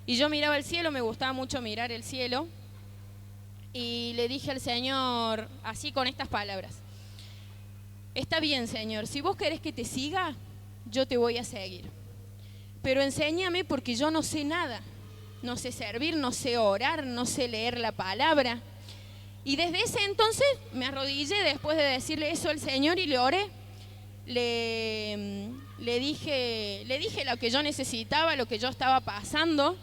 Y yo miraba el cielo, me gustaba mucho mirar el cielo, y le dije al Señor, así con estas palabras: está bien, Señor, si vos querés que te siga, yo te voy a seguir. Pero enséñame, porque yo no sé nada. No sé servir, no sé orar, no sé leer la palabra. Y desde ese entonces me arrodillé después de decirle eso al Señor y le oré. Le dije lo que yo necesitaba, lo que yo estaba pasando.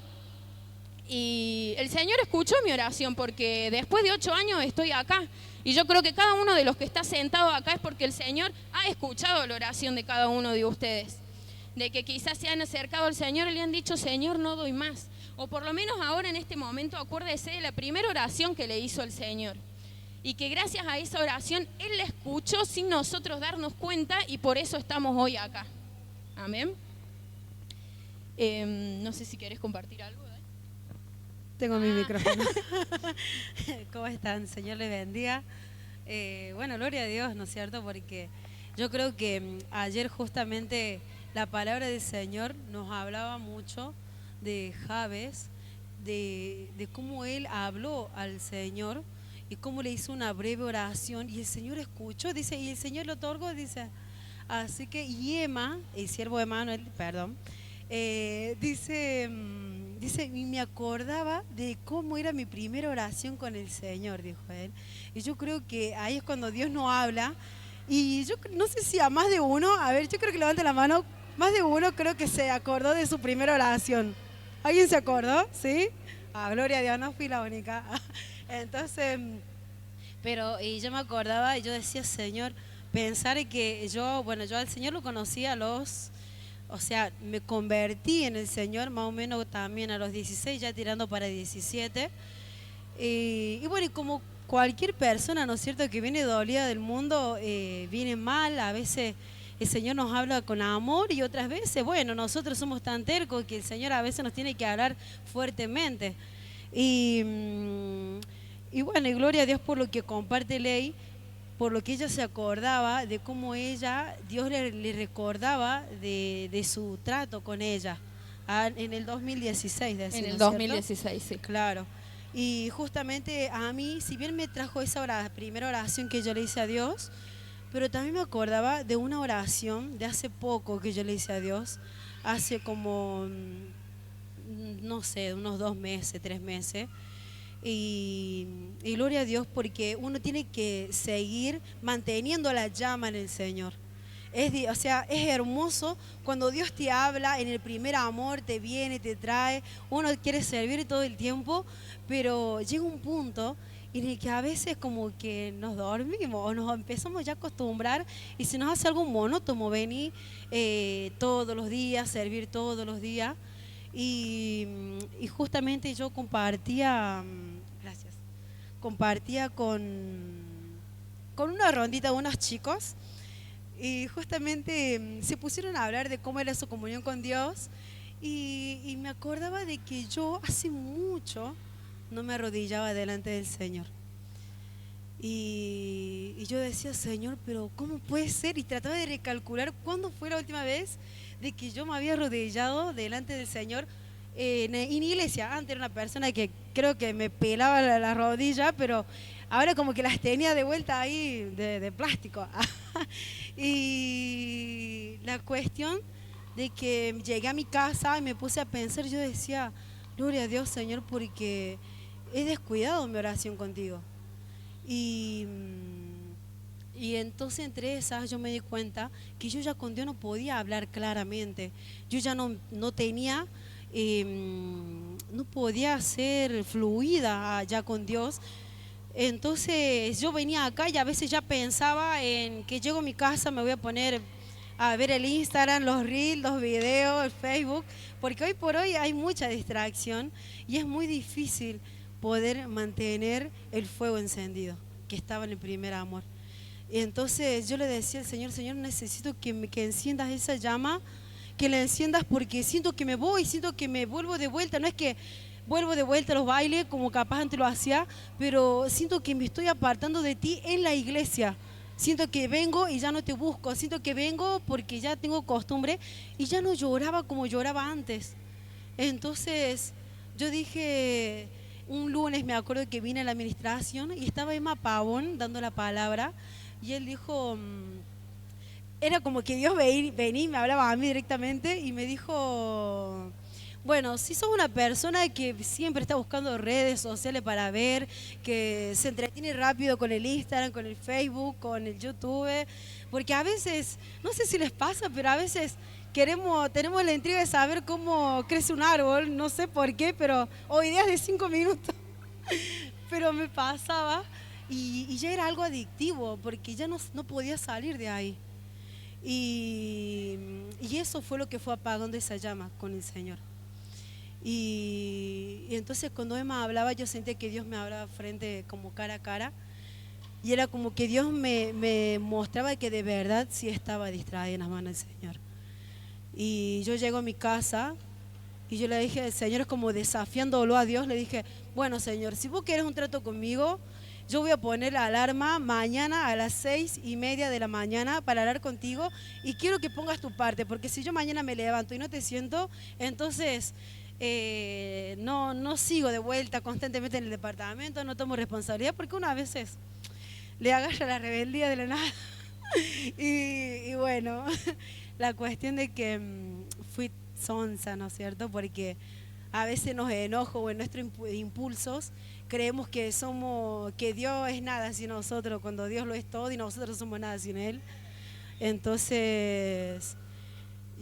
Y el Señor escuchó mi oración, porque después de 8 años estoy acá. Y yo creo que cada uno de los que está sentado acá es porque el Señor ha escuchado la oración de cada uno de ustedes. De que quizás se han acercado al Señor y le han dicho: Señor, no doy más. O por lo menos ahora en este momento acuérdese de la primera oración que le hizo el Señor. Y que gracias a esa oración Él la escuchó sin nosotros darnos cuenta, y por eso estamos hoy acá. Amén. No sé si querés compartir algo. Tengo mi micrófono. ¿Cómo están? Señor les bendiga. Bueno, gloria a Dios, ¿no es cierto? Porque yo creo que ayer justamente la palabra del Señor nos hablaba mucho de Jabes, de cómo él habló al Señor y cómo le hizo una breve oración y el Señor escuchó, dice, y el Señor le otorgó, dice. Así que Yema, el siervo de Manuel, perdón, dice, y me acordaba de cómo era mi primera oración con el Señor, dijo él. Y yo creo que ahí es cuando Dios nos habla. Y yo no sé si a más de uno, a ver, yo creo que levante la mano, más de uno creo que se acordó de su primera oración. ¿Alguien se acordó? ¿Sí? Ah, gloria a Dios, no fui la única. Entonces, pero y yo me acordaba y yo decía, Señor, pensar que yo, bueno, yo al Señor lo conocí o sea, me convertí en el Señor más o menos también a los 16, ya tirando para 17. Y bueno, y como cualquier persona, ¿no es cierto?, que viene dolida del mundo, viene mal, a veces el Señor nos habla con amor y otras veces, bueno, nosotros somos tan tercos que el Señor a veces nos tiene que hablar fuertemente. Y, y bueno, y gloria a Dios por lo que comparte Ley, por lo que ella se acordaba de cómo ella, Dios le recordaba de su trato con ella en el 2016, En el ¿no es cierto? 2016, sí. Claro. Y justamente a mí, si bien me trajo esa primera oración que yo le hice a Dios, pero también me acordaba de una oración de hace poco que yo le hice a Dios, hace como, no sé, unos 2 meses, 3 meses. Y gloria a Dios, porque uno tiene que seguir manteniendo la llama en el Señor. O sea, es hermoso cuando Dios te habla en el primer amor, te viene, te trae, uno quiere servir todo el tiempo, pero llega un punto en el que a veces como que nos dormimos o nos empezamos ya a acostumbrar y se nos hace algo monótono venir todos los días, servir todos los días. Y justamente yo compartía, gracias, compartía con una rondita de unos chicos y justamente se pusieron a hablar de cómo era su comunión con Dios y me acordaba de que yo hace mucho no me arrodillaba delante del Señor. Y yo decía, Señor, pero ¿cómo puede ser? Y trataba de recalcular cuándo fue la última vez de que yo me había arrodillado delante del Señor en iglesia. Antes era una persona que creo que me pelaba la rodilla, pero ahora como que las tenía de vuelta ahí de plástico. Y la cuestión de que llegué a mi casa y me puse a pensar, yo decía, gloria a Dios, Señor, porque he descuidado mi oración contigo. Y, y entonces entre esas yo me di cuenta que yo ya con Dios no podía hablar claramente. Yo ya no tenía, no podía ser fluida ya con Dios. Entonces yo venía acá y a veces ya pensaba en que llego a mi casa, me voy a poner a ver el Instagram, los Reels, los videos, el Facebook, porque hoy por hoy hay mucha distracción y es muy difícil poder mantener el fuego encendido que estaba en el primer amor. Y entonces yo le decía al Señor, Señor, necesito que enciendas esa llama, que la enciendas porque siento que me voy, siento que me vuelvo de vuelta. No es que vuelvo de vuelta a los bailes como capaz antes lo hacía, pero siento que me estoy apartando de ti en la iglesia. Siento que vengo y ya no te busco, siento que vengo porque ya tengo costumbre y ya no lloraba como lloraba antes. Entonces yo dije, un lunes me acuerdo que vine a la administración y estaba Emma Pavón dando la palabra y él dijo, era como que Dios venía y me hablaba a mí directamente y me dijo, bueno, si sos una persona que siempre está buscando redes sociales para ver, que se entretiene rápido con el Instagram, con el Facebook, con el YouTube, porque a veces, no sé si les pasa, pero a veces tenemos la intriga de saber cómo crece un árbol, no sé por qué, pero, o ideas de 5 minutos, pero me pasaba y ya era algo adictivo, porque ya no podía salir de ahí. Y eso fue lo que fue apagando esa llama con el Señor. Y entonces cuando Emma hablaba, yo sentía que Dios me hablaba frente, como cara a cara, y era como que Dios me mostraba que de verdad sí estaba distraída en las manos del Señor. Y yo llego a mi casa y yo le dije al Señor, como desafiándolo a Dios, le dije, bueno Señor, si vos querés un trato conmigo, yo voy a poner la alarma mañana a las 6:30 de la mañana para hablar contigo y quiero que pongas tu parte, porque si yo mañana me levanto y no te siento, entonces no sigo de vuelta constantemente en el departamento, no tomo responsabilidad, porque una vez le agarra la rebeldía de la nada. Y bueno, la cuestión de que fui sonsa, ¿no es cierto? Porque a veces nos enojo o en nuestros impulsos creemos que Dios es nada sin nosotros, cuando Dios lo es todo y nosotros somos nada sin Él. Entonces,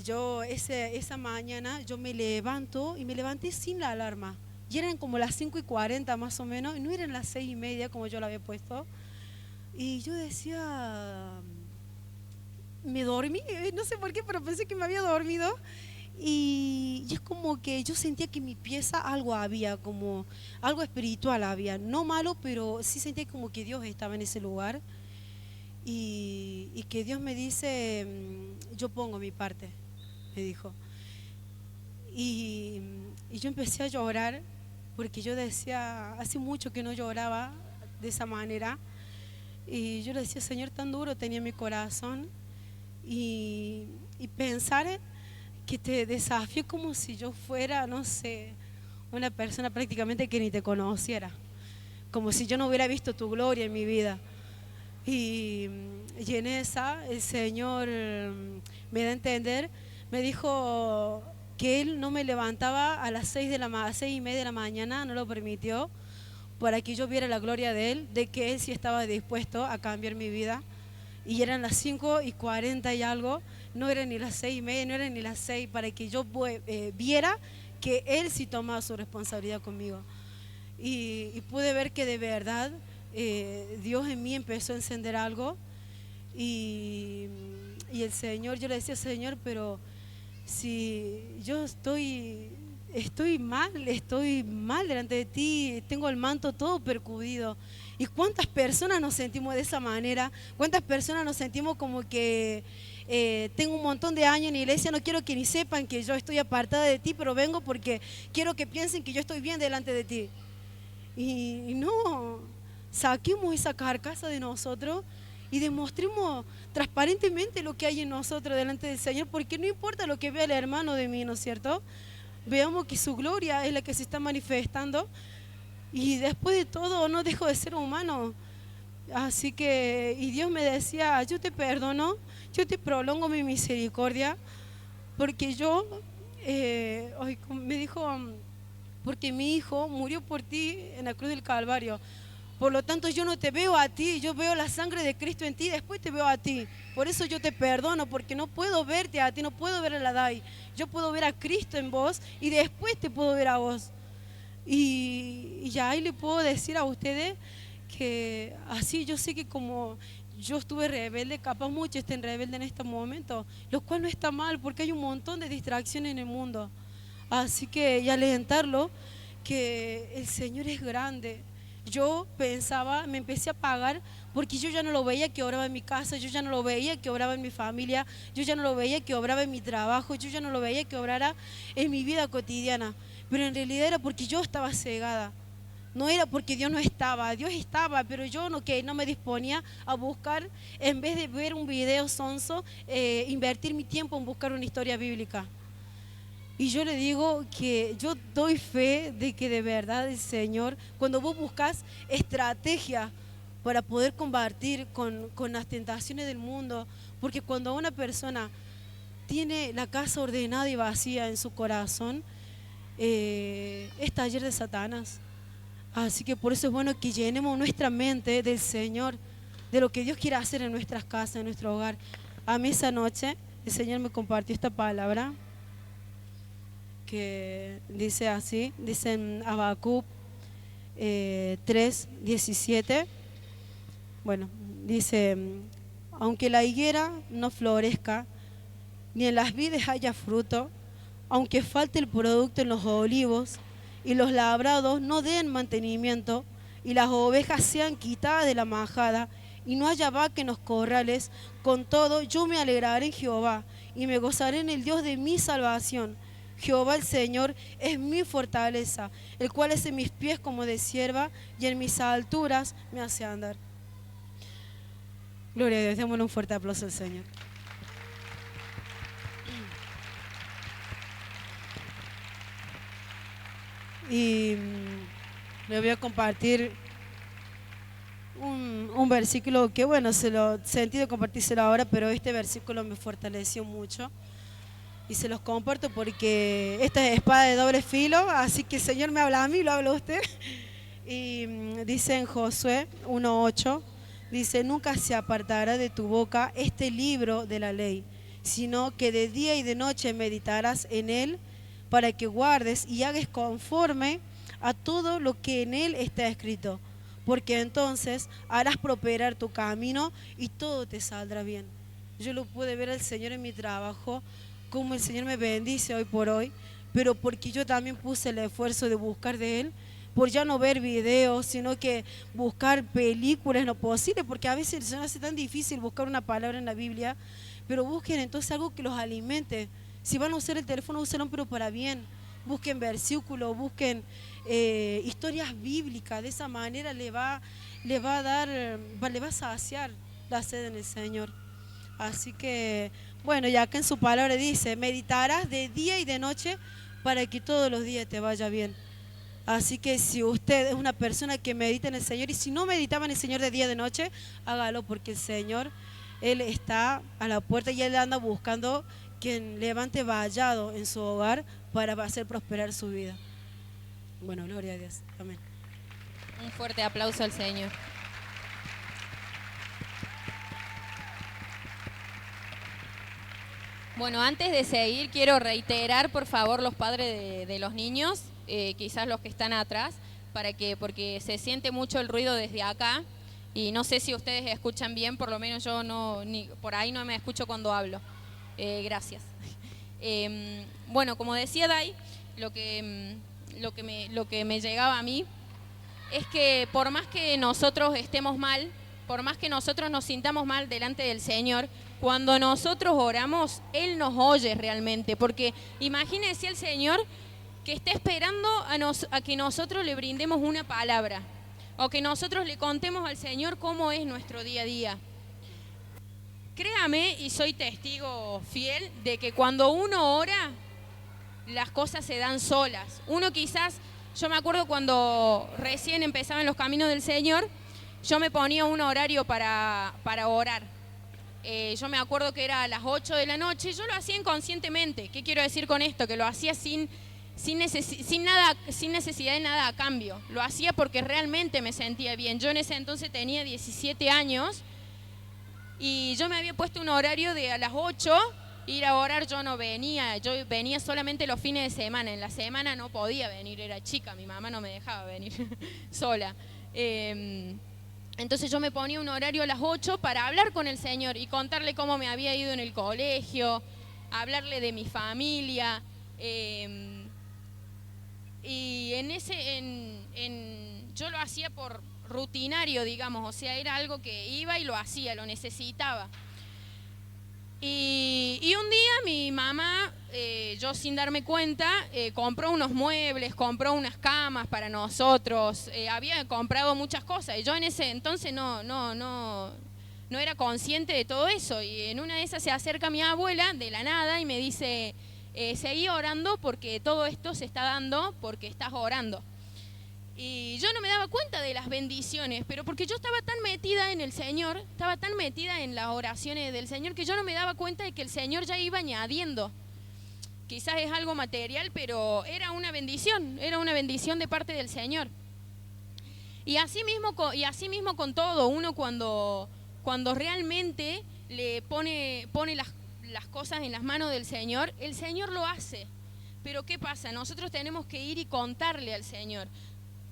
yo esa mañana yo me levanto y me levanté sin la alarma. Y eran como las 5:40 más o menos, y no eran las 6:30 como yo la había puesto. Y yo decía, me dormí, no sé por qué, pero pensé que me había dormido. Y es como que yo sentía que en mi pieza algo había, como algo espiritual había, no malo, pero sí sentía como que Dios estaba en ese lugar y que Dios me dice, yo pongo mi parte, me dijo. Y yo empecé a llorar porque yo decía, hace mucho que no lloraba de esa manera y yo le decía, Señor, tan duro tenía mi corazón y pensar que te desafió como si yo fuera, no sé, una persona prácticamente que ni te conociera, como si yo no hubiera visto tu gloria en mi vida. Y en esa el Señor me da a entender, me dijo que Él no me levantaba a las 6:30 de la mañana, no lo permitió, para que yo viera la gloria de Él, de que Él sí estaba dispuesto a cambiar mi vida. Y eran las 5:40 y algo, no eran ni las 6:30, no eran ni las 6, para que yo viera que Él sí tomaba su responsabilidad conmigo. Y pude ver que de verdad Dios en mí empezó a encender algo y el Señor, yo le decía, Señor, pero si yo estoy mal delante de ti, tengo el manto todo percudido. ¿Y cuántas personas nos sentimos de esa manera? ¿Cuántas personas nos sentimos como que tengo un montón de años en la iglesia, no quiero que ni sepan que yo estoy apartada de ti, pero vengo porque quiero que piensen que yo estoy bien delante de ti? Y no, saquemos esa carcasa de nosotros y demostremos transparentemente lo que hay en nosotros delante del Señor, porque no importa lo que vea el hermano de mí, ¿no es cierto? Veamos que su gloria es la que se está manifestando y después de todo no dejo de ser humano. Así que, y Dios me decía, yo te perdono, yo te prolongo mi misericordia, porque me dijo, porque mi hijo murió por ti en la cruz del Calvario. Por lo tanto, yo no te veo a ti, yo veo la sangre de Cristo en ti, después te veo a ti. Por eso yo te perdono, porque no puedo verte a ti, no puedo ver a la Dai. Yo puedo ver a Cristo en vos y después te puedo ver a vos. Y ya ahí le puedo decir a ustedes que así yo sé que como yo estuve rebelde, capaz muchos estén rebeldes en este momento, lo cual no está mal, porque hay un montón de distracciones en el mundo. Así que, y alentarlo, que el Señor es grande. Yo pensaba, me empecé a apagar porque yo ya no lo veía que obraba en mi casa, yo ya no lo veía que obraba en mi familia, yo ya no lo veía que obraba en mi trabajo, yo ya no lo veía que obrara en mi vida cotidiana. Pero en realidad era porque yo estaba cegada. No era porque Dios no estaba, Dios estaba, pero yo no me disponía a buscar, en vez de ver un video sonso, invertir mi tiempo en buscar una historia bíblica. Y yo le digo que yo doy fe de que de verdad el Señor, cuando vos buscas estrategia para poder combatir con las tentaciones del mundo, porque cuando una persona tiene la casa ordenada y vacía en su corazón, es taller de Satanás. Así que por eso es bueno que llenemos nuestra mente del Señor, de lo que Dios quiere hacer en nuestras casas, en nuestro hogar. A mí esa noche el Señor me compartió esta palabra que dice así, dice en Habacuc 3:17. Bueno, dice, aunque la higuera no florezca, ni en las vides haya fruto, aunque falte el producto en los olivos, y los labrados no den mantenimiento, y las ovejas sean quitadas de la majada, y no haya vaca en los corrales, con todo yo me alegraré en Jehová, y me gozaré en el Dios de mi salvación. Jehová el Señor es mi fortaleza, el cual hace mis pies como de cierva, y en mis alturas me hace andar. Gloria a Dios, démosle un fuerte aplauso al Señor. Y le voy a compartir un versículo que, bueno, sentí de compartírselo ahora, pero este versículo me fortaleció mucho. Y se los comparto porque esta es espada de doble filo, así que el Señor me habla a mí, lo habla a usted. Y dice en Josué 1:8, dice, nunca se apartará de tu boca este libro de la ley, sino que de día y de noche meditarás en él, para que guardes y hagas conforme a todo lo que en él está escrito, porque entonces harás prosperar tu camino y todo te saldrá bien. Yo lo pude ver al Señor en mi trabajo, cómo el Señor me bendice hoy por hoy, pero porque yo también puse el esfuerzo de buscar de Él, por ya no ver videos, sino que buscar películas en lo posible, porque a veces se nos hace tan difícil buscar una palabra en la Biblia, pero busquen entonces algo que los alimente. Si van a usar el teléfono, úsenlo pero para bien. Busquen versículos, busquen historias bíblicas, de esa manera le va a saciar la sed en el Señor. Así que, bueno, ya que en su palabra dice, meditarás de día y de noche para que todos los días te vaya bien. Así que si usted es una persona que medita en el Señor, y si no meditaba en el Señor de día y de noche, hágalo, porque el Señor, Él está a la puerta y Él anda buscando quien levante vallado en su hogar para hacer prosperar su vida. Bueno, gloria a Dios. Amén. Un fuerte aplauso al Señor. Bueno, antes de seguir, quiero reiterar, por favor, los padres de los niños, quizás los que están atrás, porque se siente mucho el ruido desde acá, y no sé si ustedes escuchan bien, por lo menos yo por ahí no me escucho cuando hablo. Gracias. Bueno, como decía Dai, lo que me llegaba a mí es que por más que nosotros estemos mal, por más que nosotros nos sintamos mal delante del Señor, cuando nosotros oramos, Él nos oye realmente, porque imagínense el Señor que está esperando a que nosotros le brindemos una palabra, o que nosotros le contemos al Señor cómo es nuestro día a día. Créame, y soy testigo fiel, de que cuando uno ora, las cosas se dan solas. Uno quizás, yo me acuerdo cuando recién empezaba en los caminos del Señor, yo me ponía un horario para orar. Yo me acuerdo que era a las 8 de la noche, yo lo hacía inconscientemente. ¿Qué quiero decir con esto? Que lo hacía sin necesidad de nada a cambio. Lo hacía porque realmente me sentía bien. Yo en ese entonces tenía 17 años y yo me había puesto un horario de a las 8 ir a orar. Yo venía solamente los fines de semana. En la semana no podía venir, era chica, mi mamá no me dejaba venir sola. Entonces yo me ponía un horario a las 8 para hablar con el Señor y contarle cómo me había ido en el colegio, hablarle de mi familia. Y yo lo hacía por rutinario, digamos, o sea, era algo que iba y lo hacía, lo necesitaba. Y un día mi mamá, yo sin darme cuenta, compró unos muebles, compró unas camas para nosotros, había comprado muchas cosas y yo en ese entonces no era consciente de todo eso. Y en una de esas se acerca mi abuela de la nada y me dice, seguí orando porque todo esto se está dando porque estás orando. Y yo no me daba cuenta de las bendiciones, pero porque yo estaba tan metida en el Señor, estaba tan metida en las oraciones del Señor, que yo no me daba cuenta de que el Señor ya iba añadiendo. Quizás es algo material, pero era una bendición de parte del Señor. Y así mismo con todo, uno cuando realmente le pone las cosas en las manos del Señor, el Señor lo hace. Pero ¿qué pasa? Nosotros tenemos que ir y contarle al Señor.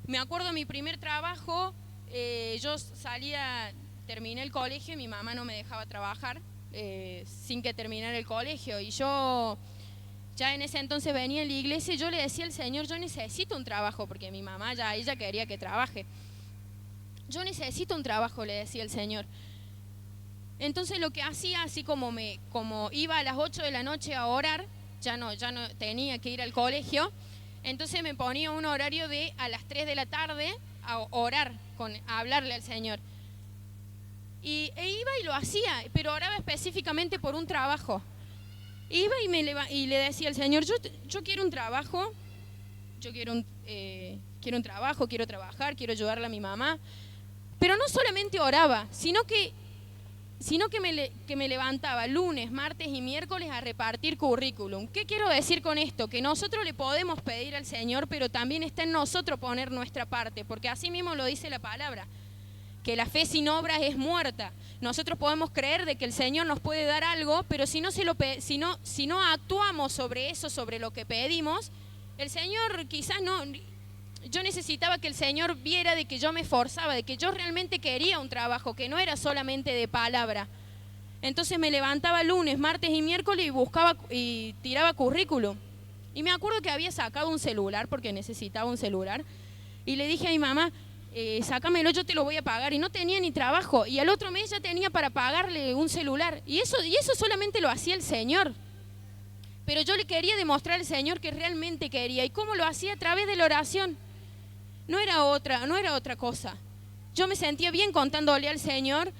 Me acuerdo mi primer trabajo, yo terminé el colegio y mi mamá no me dejaba trabajar sin que terminara el colegio. Y yo ya en ese entonces venía en la iglesia y yo le decía al Señor, yo necesito un trabajo, porque mi mamá ella quería que trabaje. Yo necesito un trabajo, le decía el Señor. Entonces lo que hacía, así como iba a las 8 de la noche a orar, ya no tenía que ir al colegio. Entonces me ponía un horario de a las 3 de la tarde a orar, a hablarle al Señor. E iba y lo hacía, pero oraba específicamente por un trabajo. Iba y le decía al Señor, yo quiero un trabajo, quiero un trabajo, quiero trabajar, quiero ayudarle a mi mamá. Pero no solamente oraba, sino que me levantaba lunes, martes y miércoles a repartir currículum. ¿Qué quiero decir con esto? Que nosotros le podemos pedir al Señor, pero también está en nosotros poner nuestra parte, porque así mismo lo dice la palabra, que la fe sin obras es muerta. Nosotros podemos creer de que el Señor nos puede dar algo, pero si no actuamos sobre eso, sobre lo que pedimos, el Señor quizás no... Yo necesitaba que el Señor viera de que yo me esforzaba, de que yo realmente quería un trabajo, que no era solamente de palabra. Entonces me levantaba lunes, martes y miércoles y buscaba y tiraba currículum. Y me acuerdo que había sacado un celular, porque necesitaba un celular, y le dije a mi mamá, sácamelo, yo te lo voy a pagar. Y no tenía ni trabajo, y al otro mes ya tenía para pagarle un celular. Y eso solamente lo hacía el Señor. Pero yo le quería demostrar al Señor que realmente quería. ¿Y cómo lo hacía? A través de la oración. No era otra cosa. Yo me sentía bien contándole al Señor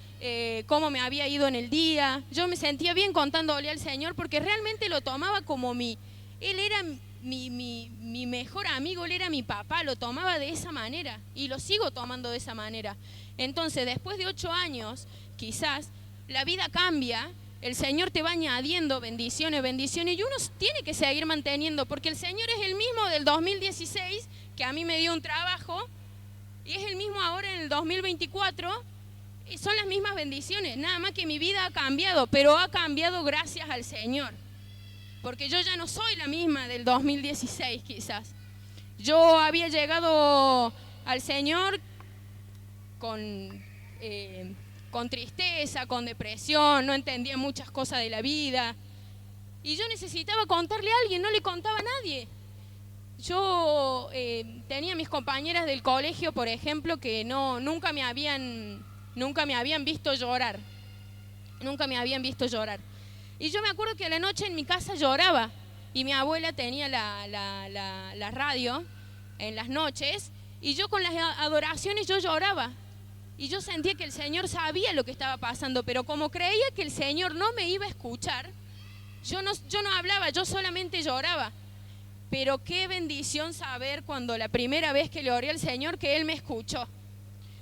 cómo me había ido en el día. Yo me sentía bien contándole al Señor porque realmente lo tomaba como Él era mi mejor amigo, Él era mi papá, lo tomaba de esa manera y lo sigo tomando de esa manera. Entonces, después de 8 años, quizás, la vida cambia, el Señor te va añadiendo bendiciones y uno tiene que seguir manteniendo, porque el Señor es el mismo del 2016, que a mí me dio un trabajo, y es el mismo ahora en el 2024, y son las mismas bendiciones, nada más que mi vida ha cambiado, pero ha cambiado gracias al Señor, porque yo ya no soy la misma del 2016 quizás. Yo había llegado al Señor con tristeza, con depresión, no entendía muchas cosas de la vida, y yo necesitaba contarle a alguien, no le contaba a nadie. Yo tenía mis compañeras del colegio, por ejemplo, que nunca me habían visto llorar. Nunca me habían visto llorar. Y yo me acuerdo que a la noche en mi casa lloraba. Y mi abuela tenía la radio en las noches. Y yo con las adoraciones yo lloraba. Y yo sentía que el Señor sabía lo que estaba pasando. Pero como creía que el Señor no me iba a escuchar, yo no hablaba, yo solamente lloraba. Pero qué bendición saber cuando la primera vez que le oré al Señor que Él me escuchó.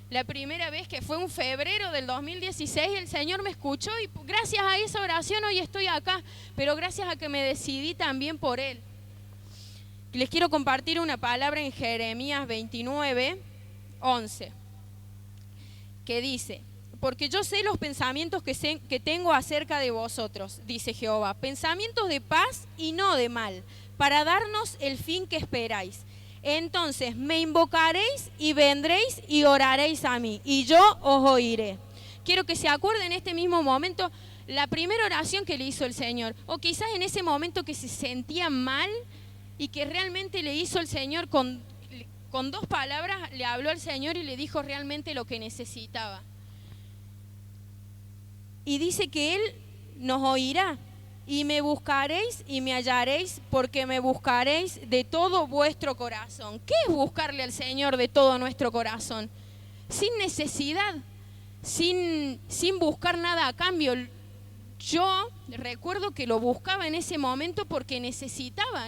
La primera vez que fue en febrero del 2016, el Señor me escuchó y gracias a esa oración hoy estoy acá, pero gracias a que me decidí también por Él. Les quiero compartir una palabra en Jeremías 29, 11, que dice: porque yo sé los pensamientos que tengo acerca de vosotros, dice Jehová, pensamientos de paz y no de mal, para darnos el fin que esperáis. Entonces me invocaréis y vendréis y oraréis a mí, y yo os oiré. Quiero que se acuerden en este mismo momento la primera oración que le hizo el Señor, o quizás en ese momento que se sentía mal y que realmente le hizo el Señor con 2 palabras, le habló al Señor y le dijo realmente lo que necesitaba. Y dice que Él nos oirá. Y me buscaréis y me hallaréis, porque me buscaréis de todo vuestro corazón. ¿Qué es buscarle al Señor de todo nuestro corazón? Sin necesidad, sin buscar nada a cambio. yo recuerdo que lo buscaba en ese momento porque necesitaba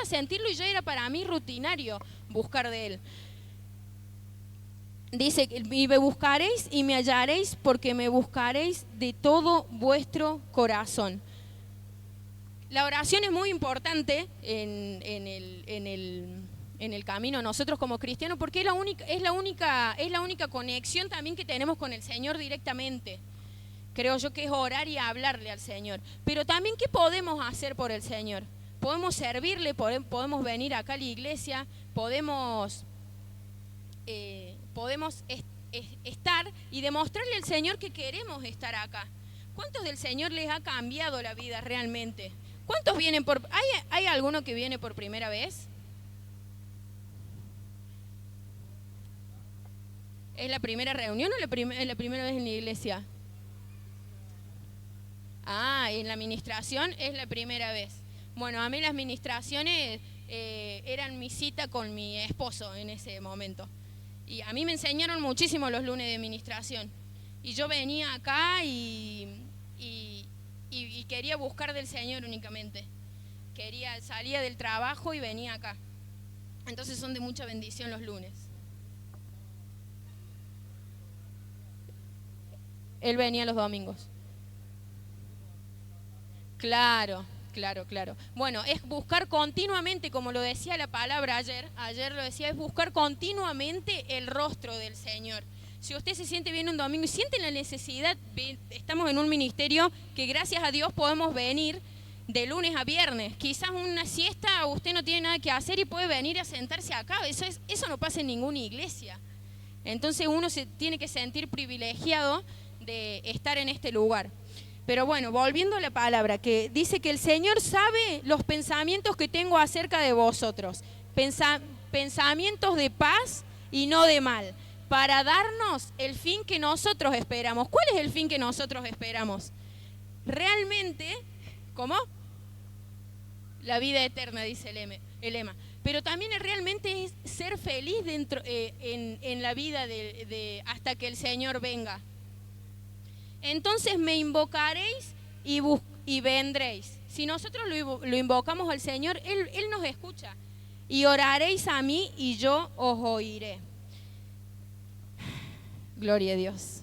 sentirlo y ya era para mí rutinario buscar de Él. Dice, y me buscaréis y me hallaréis porque me buscaréis de todo vuestro corazón. La oración es muy importante en el camino nosotros como cristianos porque es la única conexión también que tenemos con el Señor directamente. Creo yo que es orar y hablarle al Señor. Pero también, ¿qué podemos hacer por el Señor? Podemos servirle, podemos venir acá a la iglesia, podemos estar y demostrarle al Señor que queremos estar acá. ¿Cuántos del Señor les ha cambiado la vida realmente? ¿Cuántos vienen por... ¿Hay alguno que viene por primera vez? ¿Es la primera reunión o es la primera vez en la iglesia? En la administración es la primera vez. Bueno, a mí las administraciones eran mi cita con mi esposo en ese momento. Y a mí me enseñaron muchísimo los lunes de administración. Y yo venía acá y quería buscar del Señor únicamente. Salía del trabajo y venía acá. Entonces son de mucha bendición los lunes. Él venía los domingos. Claro. Bueno, es buscar continuamente, como lo decía la palabra ayer lo decía, es buscar continuamente el rostro del Señor. Si usted se siente bien un domingo y siente la necesidad, estamos en un ministerio que gracias a Dios podemos venir de lunes a viernes. Quizás una siesta usted no tiene nada que hacer y puede venir a sentarse acá. Eso no pasa en ninguna iglesia. Entonces uno se tiene que sentir privilegiado de estar en este lugar. Pero bueno, volviendo a la palabra, que dice que el Señor sabe los pensamientos que tengo acerca de vosotros, pensamientos de paz y no de mal, para darnos el fin que nosotros esperamos. ¿Cuál es el fin que nosotros esperamos? Realmente, ¿cómo? La vida eterna, dice el lema. Pero también realmente es ser feliz en la vida hasta que el Señor venga. Entonces me invocaréis y vendréis. Si nosotros lo invocamos al Señor, Él nos escucha. Y oraréis a mí y yo os oiré. Gloria a Dios.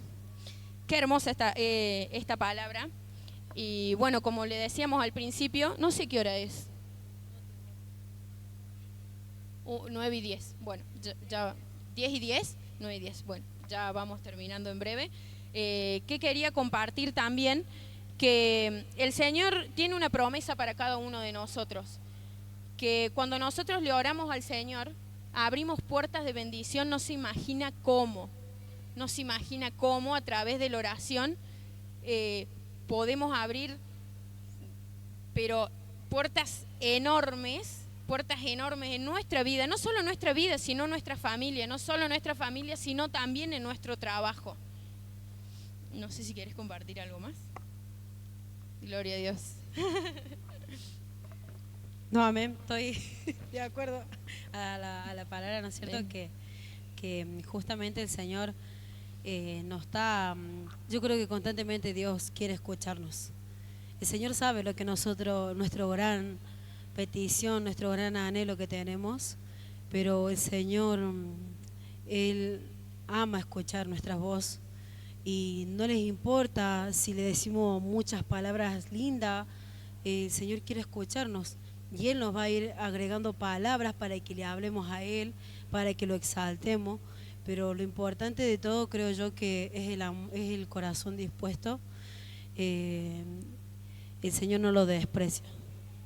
Qué hermosa esta palabra. Y bueno, como le decíamos al principio, no sé qué hora es. 9:10. Bueno, ya 10:10, 9:10. Bueno, ya vamos terminando en breve. Que quería compartir también, que el Señor tiene una promesa para cada uno de nosotros, que cuando nosotros le oramos al Señor, abrimos puertas de bendición, no se imagina cómo a través de la oración podemos abrir, pero puertas enormes en nuestra vida, no solo en nuestra vida, sino en nuestra familia, no solo en nuestra familia, sino también en nuestro trabajo. No sé si quieres compartir algo más. Gloria a Dios. No, amén, estoy de acuerdo a la palabra, ¿no es cierto? Que justamente el Señor nos está, yo creo que constantemente Dios quiere escucharnos. El Señor sabe lo que nuestro gran petición, nuestro gran anhelo que tenemos, pero el Señor, Él ama escuchar nuestra voz. Y no les importa si le decimos muchas palabras lindas, el Señor quiere escucharnos y Él nos va a ir agregando palabras para que le hablemos a Él, para que lo exaltemos, pero lo importante de todo creo yo que es el corazón dispuesto. El Señor no lo desprecia,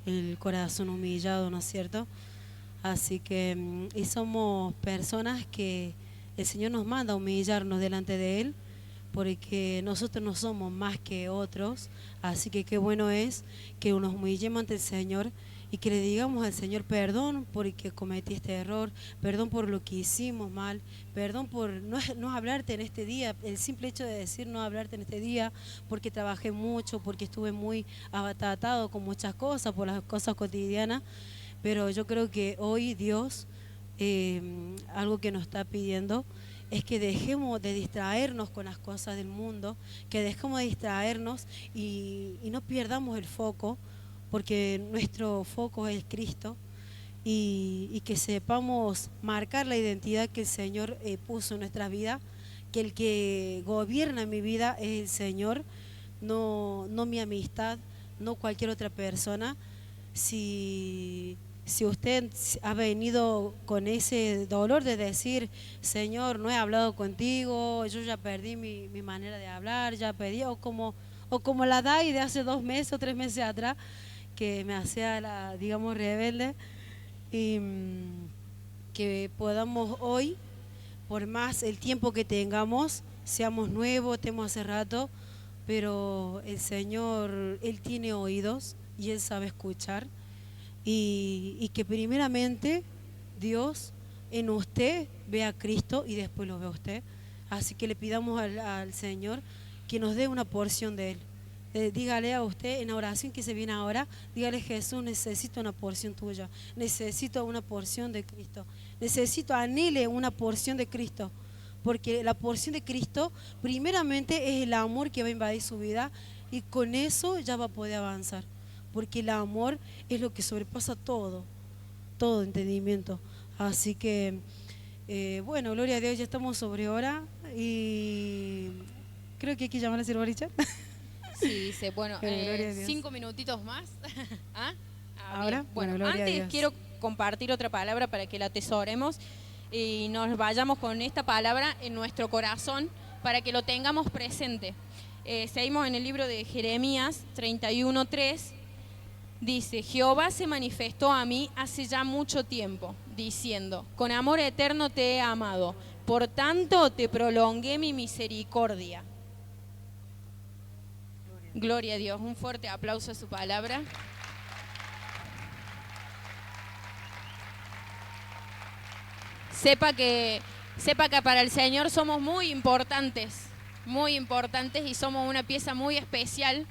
el corazón humillado, ¿no es cierto? Así que y somos personas que el Señor nos manda a humillarnos delante de Él, porque nosotros no somos más que otros, así que qué bueno es que nos humillemos ante el Señor y que le digamos al Señor perdón porque cometí este error, perdón por lo que hicimos mal, perdón por no hablarte en este día, el simple hecho de decir no hablarte en este día porque trabajé mucho, porque estuve muy abatatado con muchas cosas, por las cosas cotidianas, pero yo creo que hoy Dios, algo que nos está pidiendo es que dejemos de distraernos con las cosas del mundo, que dejemos de distraernos y no pierdamos el foco, porque nuestro foco es Cristo, y que sepamos marcar la identidad que el Señor puso en nuestra vida, que el que gobierna mi vida es el Señor, no mi amistad, no cualquier otra persona. Si usted ha venido con ese dolor de decir, Señor, no he hablado contigo, yo ya perdí mi manera de hablar, ya perdí, o como la Dai de hace 2 meses o 3 meses atrás, que me hacía digamos, rebelde, y que podamos hoy, por más el tiempo que tengamos, seamos nuevos, tenemos hace rato, pero el Señor, Él tiene oídos y Él sabe escuchar, y que primeramente Dios en usted ve a Cristo y después lo ve a usted. Así que le pidamos al Señor que nos dé una porción de Él. Dígale a usted en la oración que se viene ahora, dígale: Jesús, necesito una porción tuya, necesito una porción de Cristo, anhele una porción de Cristo, porque la porción de Cristo primeramente es el amor que va a invadir su vida, y con eso ya va a poder avanzar, porque el amor es lo que sobrepasa todo entendimiento. Así que, bueno, gloria a Dios, ya estamos sobre hora y creo que hay que llamar a Sir Richard. Sí, bueno, 5 minutitos más. ¿Ah? Ahora, bueno, antes quiero compartir otra palabra para que la atesoremos y nos vayamos con esta palabra en nuestro corazón para que lo tengamos presente. Seguimos en el libro de Jeremías 31:3. Dice: Jehová se manifestó a mí hace ya mucho tiempo, diciendo: con amor eterno te he amado, por tanto te prolongué mi misericordia. Gloria a Dios, un fuerte aplauso a su palabra. Sepa que para el Señor somos muy importantes y somos una pieza muy especial.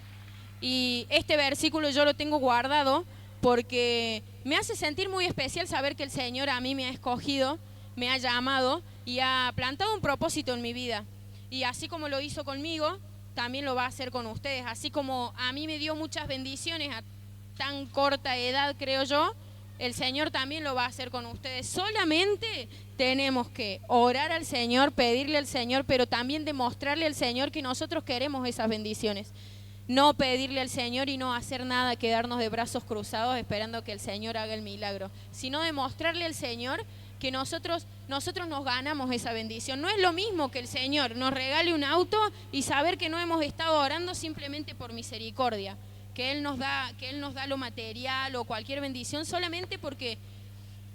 Y este versículo yo lo tengo guardado porque me hace sentir muy especial saber que el Señor a mí me ha escogido, me ha llamado y ha plantado un propósito en mi vida. Y así como lo hizo conmigo, también lo va a hacer con ustedes. Así como a mí me dio muchas bendiciones a tan corta edad, creo yo, el Señor también lo va a hacer con ustedes. Solamente tenemos que orar al Señor, pedirle al Señor, pero también demostrarle al Señor que nosotros queremos esas bendiciones. No pedirle al Señor y no hacer nada, quedarnos de brazos cruzados esperando que el Señor haga el milagro, sino demostrarle al Señor que nosotros nos ganamos esa bendición. No es lo mismo que el Señor nos regale un auto y saber que no hemos estado orando simplemente por misericordia, que Él nos da lo material o cualquier bendición solamente porque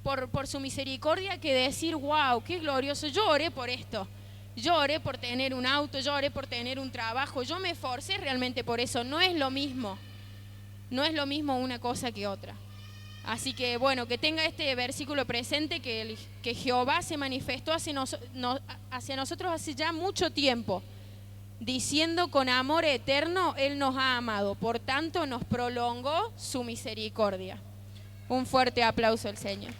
por su misericordia, que decir: wow, qué glorioso, yo oré por esto. Yo oré por tener un auto, yo oré por tener un trabajo, yo me esforcé realmente por eso. No es lo mismo una cosa que otra. Así que bueno, que tenga este versículo presente, que Jehová se manifestó hacia nosotros hace ya mucho tiempo, diciendo: con amor eterno Él nos ha amado, por tanto nos prolongó su misericordia. Un fuerte aplauso al Señor.